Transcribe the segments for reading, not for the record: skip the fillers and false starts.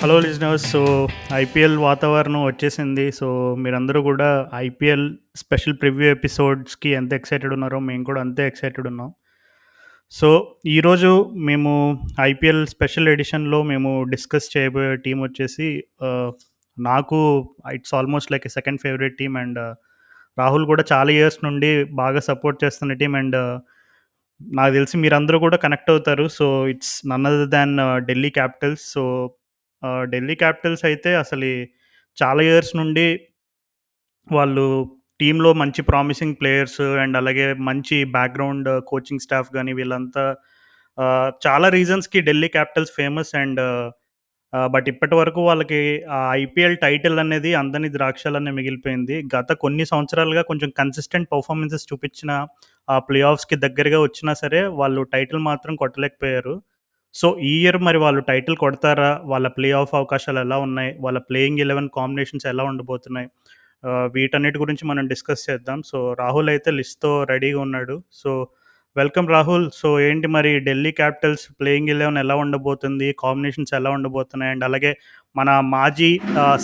Hello listeners. So IPL వాతావరణం వచ్చేసింది. So మీరందరూ కూడా ఐపీఎల్ స్పెషల్ ప్రివ్యూ ఎపిసోడ్స్కి ఎంత ఎక్సైటెడ్ ఉన్నారో మేము కూడా అంతే ఎక్సైటెడ్ ఉన్నాం. సో ఈరోజు మేము ఐపీఎల్ స్పెషల్ ఎడిషన్లో మేము డిస్కస్ చేయబోయే టీం వచ్చేసి ఆ, నాకు it's almost like second favourite team. And Rahul కూడా చాలా ఇయర్స్ నుండి బాగా సపోర్ట్ చేస్తున్న టీం. అండ్ నాకు తెలిసి మీరందరూ కూడా కనెక్ట్ అవుతారు. So it's none other than Delhi Capitals. So Delhi Capitals అయితే అసలు చాలా ఇయర్స్ నుండి వాళ్ళు టీంలో మంచి ప్రామిసింగ్ ప్లేయర్స్ అండ్ అలాగే మంచి బ్యాక్గ్రౌండ్ కోచింగ్ స్టాఫ్ కానీ వీళ్ళంతా చాలా రీజన్స్కి Delhi Capitals famous. And but ఇప్పటి వరకు వాళ్ళకి ఆ ఐపీఎల్ టైటిల్ అనేది అందని ద్రాక్షలనే మిగిలిపోయింది. గత కొన్ని సంవత్సరాలుగా కొంచెం కన్సిస్టెంట్ పర్ఫార్మెన్సెస్ చూపించిన ఆ ప్లే ఆఫ్స్కి దగ్గరగా వచ్చినా సరే వాళ్ళు టైటిల్ మాత్రం కొట్టలేకపోయారు. సో ఈ ఇయర్ మరి వాళ్ళు టైటిల్ కొడతారా? వాళ్ళ ప్లే ఆఫ్ అవకాశాలు ఎలా ఉన్నాయి? వాళ్ళ ప్లేయింగ్ 11 కాంబినేషన్స్ ఎలా ఉండబోతున్నాయి? వీటన్నిటి గురించి మనం డిస్కస్ చేద్దాం. సో రాహుల్ అయితే లిస్ట్‌తో రెడీగా ఉన్నాడు. So welcome Rahul. సో ఏంటి మరి ఢిల్లీ క్యాపిటల్స్ ప్లేయింగ్ 11 ఎలా ఉండబోతుంది? కాంబినేషన్స్ ఎలా ఉండబోతున్నాయి? అండ్ అలాగే మన మాజీ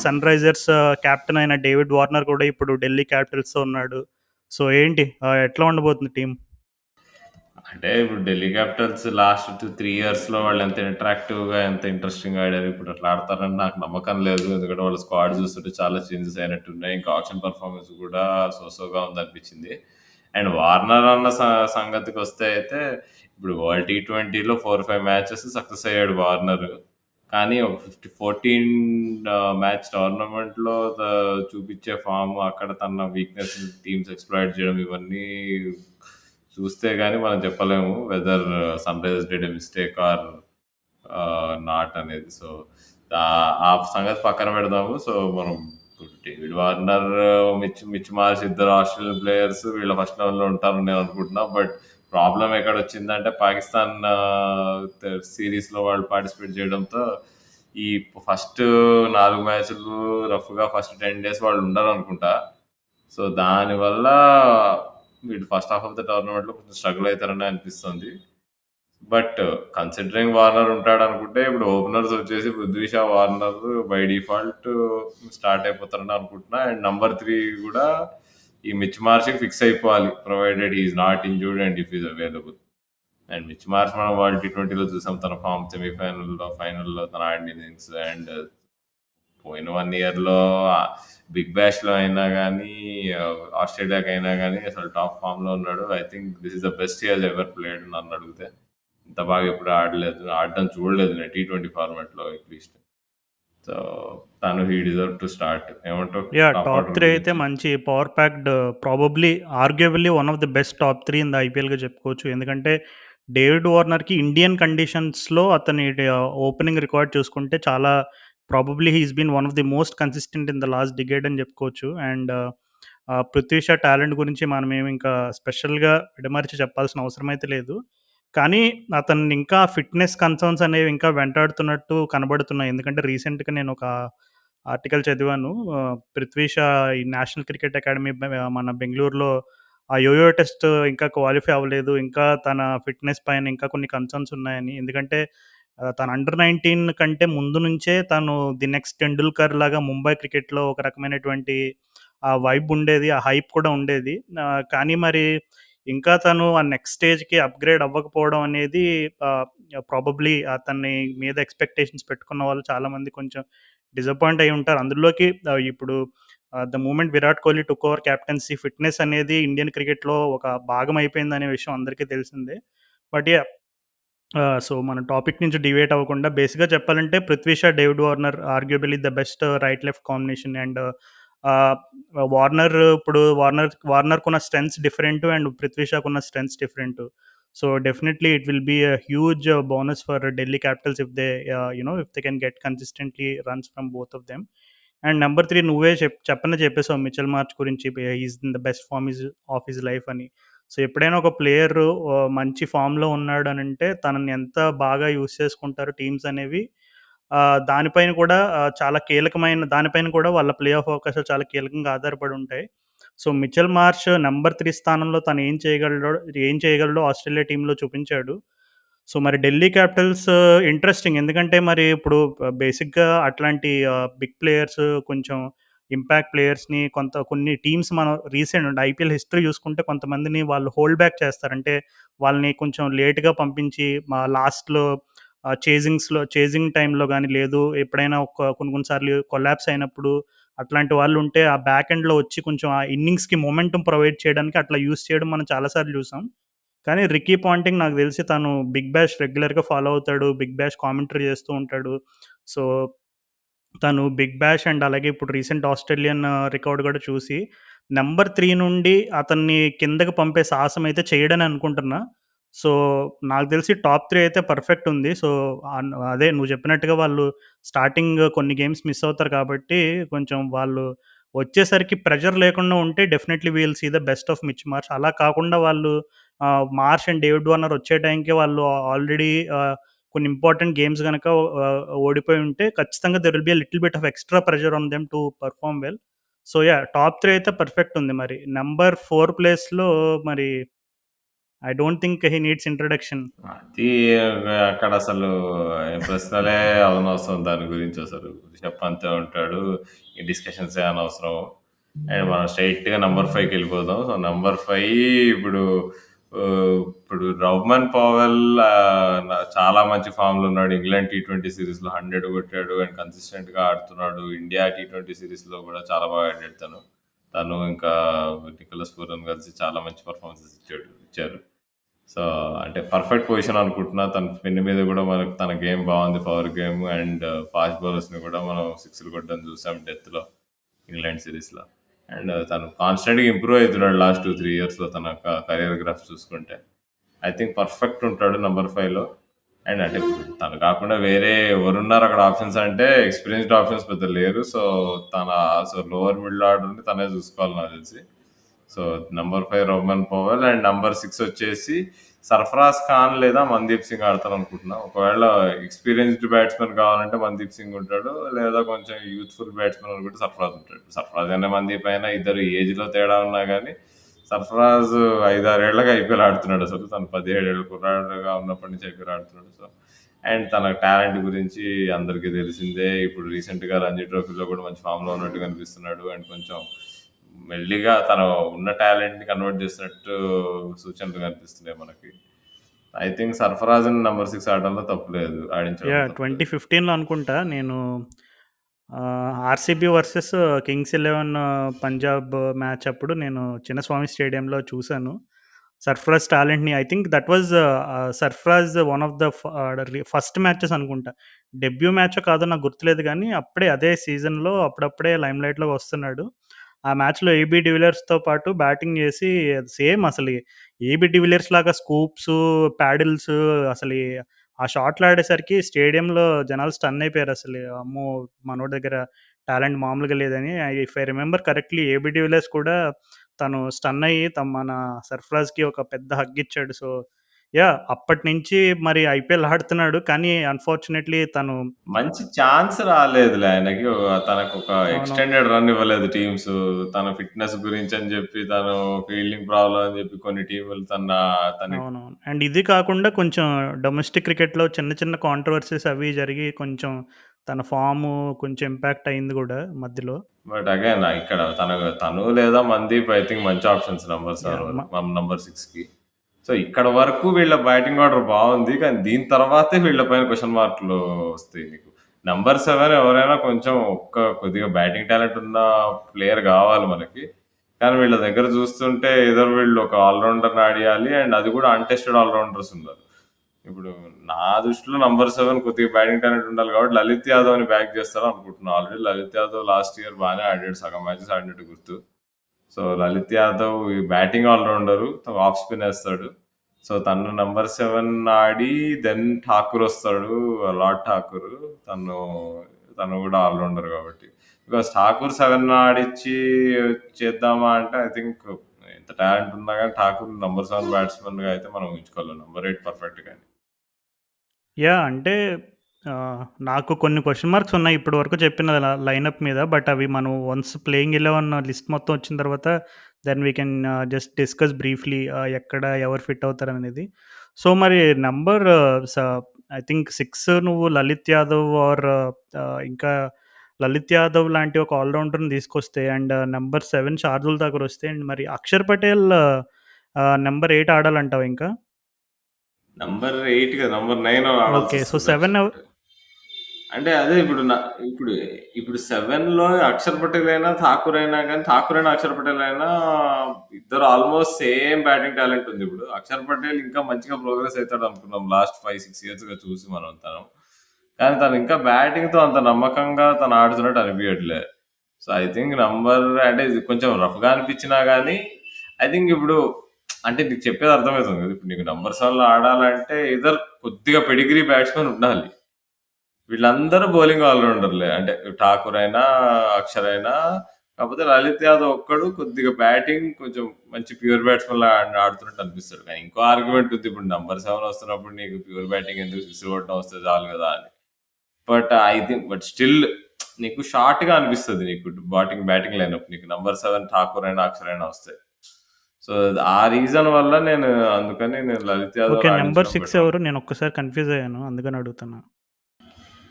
సన్‌రైజర్స్ కెప్టెన్ అయిన డేవిడ్ వార్నర్ కూడా ఇప్పుడు ఢిల్లీ క్యాపిటల్స్‌తో ఉన్నాడు. సో ఏంటి ఎట్లా ఉండబోతుంది టీమ్? అంటే ఇప్పుడు ఢిల్లీ క్యాపిటల్స్ లాస్ట్ 2-3 ఇయర్స్‌లో వాళ్ళు ఎంత ఇంటరాక్టివ్‌గా, ఎంత ఇంట్రెస్టింగ్‌గా ఆడారు. ఇప్పుడు అట్లా ఆడతారని నాకు నమ్మకం లేదు. ఎందుకంటే వాళ్ళ స్క్వాడ్ చూస్తుంటే చాలా చేంజెస్ అయినట్టున్నాయి. ఇంకా ఆక్షన్ పర్ఫార్మెన్స్ కూడా సోగా ఉందనిపించింది. అండ్ వార్నర్ అన్న సంగతికొస్తే అయితే ఇప్పుడు వరల్డ్ టీ20లో 4, 5 మ్యాచెస్ సక్సెస్ అయ్యాడు వార్నర్. కానీ ఒక 14 మ్యాచ్ టోర్నమెంట్‌లో చూపించే ఫార్మ్ అక్కడ తన వీక్‌నెస్ టీమ్స్ ఎక్స్‌ప్లాయిట్ చేయడం ఇవన్నీ చూస్తే గాని మనం చెప్పలేము. Whether Sunrisers did a mistake or not అనేది. సో, ఆ సంగతి పక్కన పెడదాము. సో, మనం ఇప్పుడు డేవిడ్ వార్నర్, మిచ్ మార్ష్ ఇద్దరు ఆస్ట్రేలియన్ ప్లేయర్స్ వీళ్ళ ఫస్ట్ 11లో ఉంటారని నేను అనుకుంటున్నా. బట్ ప్రాబ్లమ్ ఎక్కడొచ్చిందంటే పాకిస్తాన్ సిరీస్‌లో వాళ్ళు పార్టిసిపేట్ చేయడంతో ఈ ఫస్ట్ 4 మ్యాచ్‌లు రఫ్‌గా ఫస్ట్ 10 డేస్ వాళ్ళు ఉండరనుకుంటా. సో, దానివల్ల వీళ్ళు ఫస్ట్ హాఫ్ ఆఫ్ ద టోర్నమెంట్‌లో కొంచెం స్ట్రగుల్ అయితారని అనిపిస్తుంది. బట్ కన్సిడరింగ్ వార్నర్ ఉంటాడనుకుంటే ఇప్పుడు ఓపెనర్స్ వచ్చేసి Prithvi Shaw, Warner by default start అయిపోతారని అనుకుంటున్నా. అండ్ నంబర్ 3 కూడా ఈ మిచ్ మార్ష్‌కి ఫిక్స్ అయిపోవాలి. Provided he is not injured and if is available. And Mitch Marsh మనం వరల్డ్ టీ20లో చూసాం తన ఫామ్ సెమీఫైనల్‌లో, ఫైనల్‌లో తన ఆడిన ఇన్నింగ్స్. అండ్ పోయిన 1 ఇయర్‌లో బిగ్ బ్యాష్‌లో అయినా గానీ, ఆస్ట్రేలియాకి అయినా గానీ అసలు టాప్ ఫామ్‌లో ఉన్నాడు. I think this is the best he has ever played నన్నడిగితే. ఇంత బాగా ఎప్పుడు ఆడలేదు. ఆడడం చూడలేదు నేను టీ20 ఫార్మాట్‌లో అట్‌లీస్ట్. సో, తను హి డిజర్వ్ టు స్టార్ట్. ఏమంటావు టాప్ టాప్ ఆర్డర్ 3 అయితే గురించి? మంచి power packed, probably arguably one of the best top 3 in the ఐపీఎల్‌గా చెప్పుకోవచ్చు. ఎందుకంటే డేవిడ్ వార్నర్‌కి ఇండియన్ కండిషన్స్‌లో అతని ఓపెనింగ్ రికార్డ్ చూసుకుంటే చాలా probably he is been one of the most consistent in the last decade అని చెప్పుకోవచ్చు. అండ్ పృథ్వీ షా టాలెంట్ గురించి మనమేమి ఇంకా స్పెషల్‌గా విడమరిచి చెప్పాల్సిన అవసరం అయితే లేదు. కానీ అతన్ని ఇంకా ఫిట్‌నెస్ కన్సర్న్స్ అనేవి ఇంకా వెంటాడుతున్నట్టు కనబడుతున్నాయి. ఎందుకంటే రీసెంట్‌గా నేను ఒక ఆర్టికల్ చదివాను. 'పృథ్వీ షా' ఈ నేషనల్ క్రికెట్ అకాడమీ మన బెంగుళూరులో ఆ యోయో టెస్ట్ ఇంకా క్వాలిఫై అవ్వలేదు. ఇంకా తన ఫిట్‌నెస్ పైన ఇంకా కొన్ని కన్సర్న్స్ ఉన్నాయని. ఎందుకంటే తను అండర్ 19 కంటే ముందు నుంచే తను ది నెక్స్ట్ 'టెండూల్కర్' లాగా ముంబై క్రికెట్‌లో ఒక రకమైనటువంటి ఆ వైబ్ ఉండేది. ఆ హైప్ కూడా ఉండేది. కానీ మరి ఇంకా తను ఆ నెక్స్ట్ స్టేజ్‌కి అప్‌గ్రేడ్ అవ్వకపోవడం అనేది ప్రాబబ్లీ అతని మీద ఎక్స్‌పెక్టేషన్స్ పెట్టుకున్న వాళ్ళు చాలామంది కొంచెం డిసప్పాయింట్ అయ్యి ఉంటారు. అందులోకి ఇప్పుడు the moment Virat Kohli took over captaincy, fitness అనేది ఇండియన్ క్రికెట్‌లో ఒక భాగం అయిపోయిందనే విషయం అందరికీ తెలిసిందే. But yeah! సో, మన టాపిక్ నుంచి డీవియేట్ అవ్వకుండా బేసిక్‌గా చెప్పాలంటే 'Prithvi Shaw', 'David Warner' arguably the best right left combination. And ah, వార్నర్‌కున్న స్ట్రెంగ్త్స్ డిఫరెంట్ అండ్ 'పృథ్వీ షా'కున్న strengths different. So, definitely it will be a huge bonus for Delhi Capitals if they if they can get consistently runs from both of them. And number 3 నువ్వే చెప్పనే చెప్పేసావు Mitchell Marsh గురించి. Is in the best form of his life అని. So, ఎప్పుడైనా ఒక player మంచి ఫామ్‌లో ఉన్నాడనంటే తనని ఎంత బాగా యూజ్ చేసుకుంటారు టీమ్స్ అనేవి దానిపైన కూడా చాలా కీలకమైన దానిపైన కూడా వాళ్ళ ప్లే ఆఫ్ అవకాశాలు చాలా కీలకంగా ఆధారపడి ఉంటాయి. సో, మిచెల్ మార్ష్ నంబర్ 3 స్థానంలో తను ఏం చేయగలడో ఆస్ట్రేలియా టీమ్‌లో చూపించాడు. సో, మరి ఢిల్లీ క్యాపిటల్స్ ఇంట్రెస్టింగ్. ఎందుకంటే మరి ఇప్పుడు బేసిక్‌గా అట్లాంటి బిగ్ ప్లేయర్స్ కొంచెం ఇంపాక్ట్ ప్లేయర్స్‌ని కొన్ని టీమ్స్ మనం రీసెంట్ ఐపీఎల్ హిస్టరీ చూసుకుంటే కొంతమందిని వాళ్ళు హోల్డ్ బ్యాక్ చేస్తారు. అంటే వాళ్ళని కొంచెం లేట్‌గా పంపించి లాస్ట్‌లో చేజింగ్ టైమ్‌లో గాని, లేదు ఎప్పుడైనా కొన్ని కొన్ని సార్లు కొలాప్స్ అయినప్పుడు అట్లాంటి వాళ్ళుంటే ఆ బ్యాక్ ఎండ్‌లో వచ్చి కొంచెం ఆ ఇన్నింగ్స్‌కి మొమెంటమ్ ప్రొవైడ్ చేయడానికి అట్లా యూజ్ చేయడం మనం చాలా సార్లు చూసాం. కానీ 'రికీ పాంటింగ్' నాకు తెలిసి తను 'బిగ్ బాష్' రెగ్యులర్‌గా ఫాలో అవుతాడు. 'బిగ్ బాష్' కామెంటరీ చేస్తూ ఉంటాడు. సో, తను 'బిగ్ బాష్' అండ్ అలాగే ఇప్పుడు రీసెంట్ ఆస్ట్రేలియన్ రికార్డ్ కూడా చూసి నంబర్ 3 నుండి అతన్ని కిందకి పంపే సాహసం అయితే చేయడని అనుకుంటున్నా. సో, నాకు తెలిసి టాప్ 3 అయితే పర్ఫెక్ట్ ఉంది. సో, అదే నువ్వు చెప్పినట్టుగా వాళ్ళు స్టార్టింగ్ కొన్ని గేమ్స్ మిస్ అవుతారు కాబట్టి కొంచెం వాళ్ళు వచ్చేసరికి ప్రెషర్ లేకుండా ఉంటే definitely we will see the best of Mitch Marsh. అలా కాకుండా వాళ్ళు మార్ష్ అండ్ డేవిడ్ వార్నర్ వచ్చే టైంకే వాళ్ళు ఆల్రెడీ కొన్ని ఇంపార్టెంట్ గేమ్స్ గనక ఓడిపోయి ఉంటే ఖచ్చితంగా there will be a little bit of extra pressure on them to perform well. So, yeah! Top 3 అయితే పర్ఫెక్ట్ ఉంది మరి. నంబర్ 4 ప్లేస్‌లో మరి I don't think he needs introduction. అది అక్కడసలు ప్రశ్నలే అవనవసరం దాని గురించసలు. రిషబ్ పంతే ఉంటాడు. ఈ డిస్కషన్సే అనవసరం. అండ్ మనం స్ట్రెయిట్‌గా నంబర్ 5కెళ్ళిపోదాం. సో, నంబర్ 5 ఇప్పుడు ఇప్పుడు రౌమన్ పవెల్ చాలా మంచి ఫామ్‌లో ఉన్నాడు. ఇంగ్లాండ్ టీ20 సీరీస్‌లో 100 కొట్టాడు అండ్ కన్సిస్టెంట్‌గా ఆడుతున్నాడు. ఇండియా టీ20 సీరీస్‌లో కూడా చాలా బాగా ఆడాడు తను. తను ఇంకా నికోలస్ పూరన్ కలిసి చాలా మంచి పెర్ఫార్మన్సెస్ ఇచ్చారు. సో, అంటే పర్ఫెక్ట్ పొజిషన్ అనుకుంటున్నా. తన స్పిన్ మీద గూడా మనకు తన గేమ్ బావుంది. పవర్ గేమ్ అండ్ ఫాస్ట్ బౌలర్స్‌ని గూడా మనం సిక్స్‌లు కొట్టడం చూసాం డెత్‌లో ఇంగ్లాండ్ సీరీస్‌లో. అండ్ తను కాన్స్టెంట్‌గా ఇంప్రూవ్ అయితున్నాడు లాస్ట్ 2, 3 ఇయర్స్‌లో తన కెరియర్ గ్రాఫ్ చూసుకుంటే. ఐ థింక్ పర్ఫెక్ట్ ఉంటాడు నంబర్ 5లో. అండ్ అంటే ఇప్పుడు తను కాకుండా వేరే ఎవరున్నారు అక్కడ ఆప్షన్స్ అంటే ఎక్స్‌పీరియన్స్‌డ్ ఆప్షన్స్ పెద్ద లేరు. తన లోవర్ మిడిల్ ఆర్డర్‌ని తనే చూసుకోవాలి నాకు తెలిసి. So, number 5 Roman Powell and number 6 వచ్చేసి సర్ఫరాజ్ ఖాన్ లేదా మందీప్ సింగ్ ఆడతారనుకుంటున్నా. ఒకవేళ ఎక్స్‌పీరియన్స్‌డ్ బ్యాట్స్‌మన్ కావాలంటే మందీప్ సింగ్ ఉంటాడు. లేదా కొంచెం యూత్‌ఫుల్ బ్యాట్స్‌మన్ అనుకుంటే సర్ఫరాజ్ ఉంటాడు. సర్ఫరాజ్ అయినా మందీప్ అయినా ఇద్దరు ఏజ్‌లో తేడా ఉన్నా గానీ సర్ఫరాజ్ 5, 6 ఏళ్లగా ఐపీఎల్ ఆడుతున్నాడు అసలు. తను 17 ఏళ్ల కుర్రాడుగా ఉన్నప్పటి నుంచి ఐపీఎల్ ఆడుతున్నాడు. సో, అండ్ తన టాలెంట్ గురించి అందరికీ తెలిసిందే. ఇప్పుడు రీసెంట్‌గా రంజీ ట్రోఫీలో కూడా మంచి ఫామ్‌లో ఉన్నట్టు కనిపిస్తున్నాడు. అండ్ కొంచెం మెల్లిగా తను ఉన్న టాలెంట్‌ని కన్వర్ట్ చేసినట్టు సూచనలు కనిపిస్తున్నాయి మనకి. ఐ థింక్ సర్ఫరాజ్‌ని నంబర్ 6 ఆడడంలో తప్పు లేదు. ఆడించడంలో యాహ్! తప్పు లేదు. 2015లో అనుకుంటా నేను RCB versus Kings 11 Punjab match అప్పుడు నేను చిన్నస్వామి స్టేడియంలో చూసాను. సర్ఫరాజ్ టాలెంట్‌ని I think that was Sarfaraz one of the first matches అనుకుంటా. డెబ్యూ మ్యాచో కాదో నాకు గుర్తులేదు గానీ, అప్పుడే అదే సీజన్‌లో అప్పుడప్పుడే లైమ్‌లైట్‌లోకి వస్తున్నాడు. ఆ మ్యాచ్‌లో ఏబీ డివిలియర్స్‌తో పాటు బ్యాటింగ్ చేసి సేమ్ అసలు ఏబీ డివిలియర్స్ లాగా స్కూప్సు, ప్యాడిల్స్ అసలు ఆ షాట్లు ఆడేసరికి స్టేడియంలో జనాలు స్టన్ అయిపోయారసలు. అమ్మో! మనోడి దగ్గర టాలెంట్ మామూలుగా లేదని. If I remember correctly AB de Villiers కూడా తను స్టన్ అయ్యి మన సర్ఫరాజ్‌కి ఒక పెద్ద హగ్ ఇచ్చాడు. So, yeah! అప్పటినుంచి మరి ఐపీఎల్ ఆడుతున్నాడు. కానీ అన్‌ఫార్చునేట్‌లీ తను మంచి ఛాన్స్ రాలేదులే ఆయనకి. తనకొక అవునవును. ఎక్స్‌టెండెడ్ రన్ ఇవ్వలేదు టీమ్స్. తన ఫిట్‌నెస్ గురించని జెప్పి, తను ఫీల్డింగ్ ప్రాబ్లమ్ అని జెప్పి కొన్ని టీములు తనని అవునవును. అండ్ ఇది కాకుండా కొంచెం డొమెస్టిక్ క్రికెట్‌లో చిన్న చిన్న కాంట్రోవర్సీస్ అవి జరిగి కొంచెం తన ఫార్ము కొంచెం ఇంపాక్ట్ అయింది గూడా మధ్యలో. బట్ అగైన్ ఇక్కడ తను లేదా మందీప్ ఐ థింక్ మంచి ఆప్షన్స్ నంబర్ 7 యాహ్! వరకు. నంబర్ 6కి. సో, ఇక్కడ వరకు వీళ్ళ బ్యాటింగ్ ఆర్డర్ బావుంది. కానీ దీని తర్వాతే వీళ్ళ పైన క్వెషన్ మార్క్‌లు వస్తాయి నీకు. నంబర్ 7 ఎవరైనా కొంచెం కొద్దిగా బ్యాటింగ్ టాలెంట్ ఉన్న ప్లేయర్ గావాలి మనకి. కానీ వీళ్ళ దగ్గర చూస్తుంటే వీళ్ళు ఒక ఆల్ రౌండర్‌ని ఆడియాలి. అండ్ అది కూడా అన్‌టెస్టెడ్ ఆల్ రౌండర్స్ ఉన్నారు. ఇప్పుడు నా దృష్టిలో నంబర్ 7 కొద్దిగా బ్యాటింగ్ టాలెంట్ ఉండాలి కాబట్టి లలిత్ యాదవ్‌ని బ్యాక్ చేస్తారనుకుంటున్నా. Already Lalit Yadav last year బానే ఆడాడు. సగం మ్యాచెస్ ఆడినట్టు గుర్తు. సో, లలిత్ యాదవ్ ఈ batting all rounder. Off spin ఏస్తాడు. సో, తను నంబర్ 7 ఆడి దెన్ ఠాకూర్ వస్తాడు. లార్డ్ ఠాకూర్. తను తను కూడా ఆల్ రౌండర్ కాబట్టి. బికాస్ ఠాకూర్ 7 ఆడిచ్చి చేద్దామా అంటే ఐ థింక్ ఎంత టాలెంట్ ఉన్నా గానీ ఠాకూర్ నంబర్ 7 బ్యాట్స్‌మన్‌గా అయితే మనం ఊహించుకోలేం. నంబర్ 8 పర్ఫెక్ట్ గాని. యాహ్! అంటే నాకు కొన్ని క్వెషన్ మార్క్స్ ఉన్నాయి ఇప్పటి వరకు చెప్పిన లైనప్ మీద. బట్ అవి మనం వన్స్ ప్లేయింగ్ 11 లిస్ట్ మొత్తం వచ్చిన తర్వాత then we can just discuss briefly ఎక్కడ ఎవరు ఫిట్ అవుతారనేది. సో, మరి నంబర్ స ఐ థింక్ 6 నువ్వు లలిత్ యాదవ్ ఇంకా లలిత్ యాదవ్ లాంటి ఒక ఆల్ రౌండర్‌ని తీసుకొస్తే అండ్ నంబర్ 7 శార్దూల్ ఠాకూర్ వస్తే అండ్ మరి అక్షర్ పటేల్ నంబర్ 8 ఆడాలంటావా ఇంకా? నంబర్ 8 కాదు, నంబర్ 9 ఓకే. సో, ఆడాల్సొస్తది 7 అక్షర్ పటేల్. అంటే అదే ఇప్పుడు ఇప్పుడు 7లో అక్షర్ పటేల్ అయినా, ఠాకూర్ అయినా గానీ, ఠాకూర్ అయినా, అక్షర్ పటేల్ అయినా ఇద్దరు ఆల్మోస్ట్ సేమ్ బ్యాటింగ్ టాలెంట్ ఉంది ఇప్పుడు. అక్షర్ పటేల్ ఇంకా మంచిగా ప్రోగ్రెస్ అయితాడనుకున్నాం లాస్ట్ 5, 6 ఇయర్స్‌గా చూసి మనం తను. కానీ తను ఇంకా బ్యాటింగ్‌తో అంత నమ్మకంగా తను ఆడుతున్నట్టు అనిపియట్లే. సో, ఐ థింక్ నంబర్ అంటే ఇది కొంచెం రఫ్‌గా అనిపించినా గానీ, ఐ థింక్ ఇప్పుడు అంటే నీకు చెప్పేది అర్థమవుతుంది కదా! ఇప్పుడు నీకు నంబర్ 7లో ఆడాలంటే ఎయిదర్ కొద్దిగా పెడిగ్రీ బ్యాట్స్‌మన్ ఉండాలి. వీళ్ళందరూ బౌలింగ్ ఆల్‌రౌండర్‌లే. అంటే ఠాకూర్ అయినా, అక్షర్ అయినా, కాకపోతే లలిత్ యాదవ్ ఒక్కడు కొద్దిగా బ్యాటింగ్ కొంచెం మంచి ప్యూర్ బ్యాట్స్‌మన్‌లా ఆడుతున్నట్టు అనిపిస్తాడు. కానీ ఇంకో ఆర్గ్యుమెంట్ ఉంది. ఇప్పుడు నంబర్ 7 వస్తున్నప్పుడు నీకు ప్యూర్ బ్యాటింగ్ ఎందుకు, సిక్స్‌లు కొట్టడం వస్తే చాలు కదా అని. బట్ ఐ థింక్ స్టిల్ నీకు షార్ట్‌గా అనిపిస్తది నీకు బ్యాటింగ్ లైనప్ నీకు నంబర్ 7 ఠాకూర్ అయినా, అక్షర్ అయినా వస్తే. సో, ఆ రీజన్ వల్ల అందుకని నేను లలిత్ ఓకే. యాదవ్‌ని నంబర్ ఆడించడం 6 బెటర్ ఎవరు? అనుకున్నా. నేను ఒక్కసారి కన్‌ఫ్యూజ్ అయ్యాను. అందుకని అడుగుతున్నా.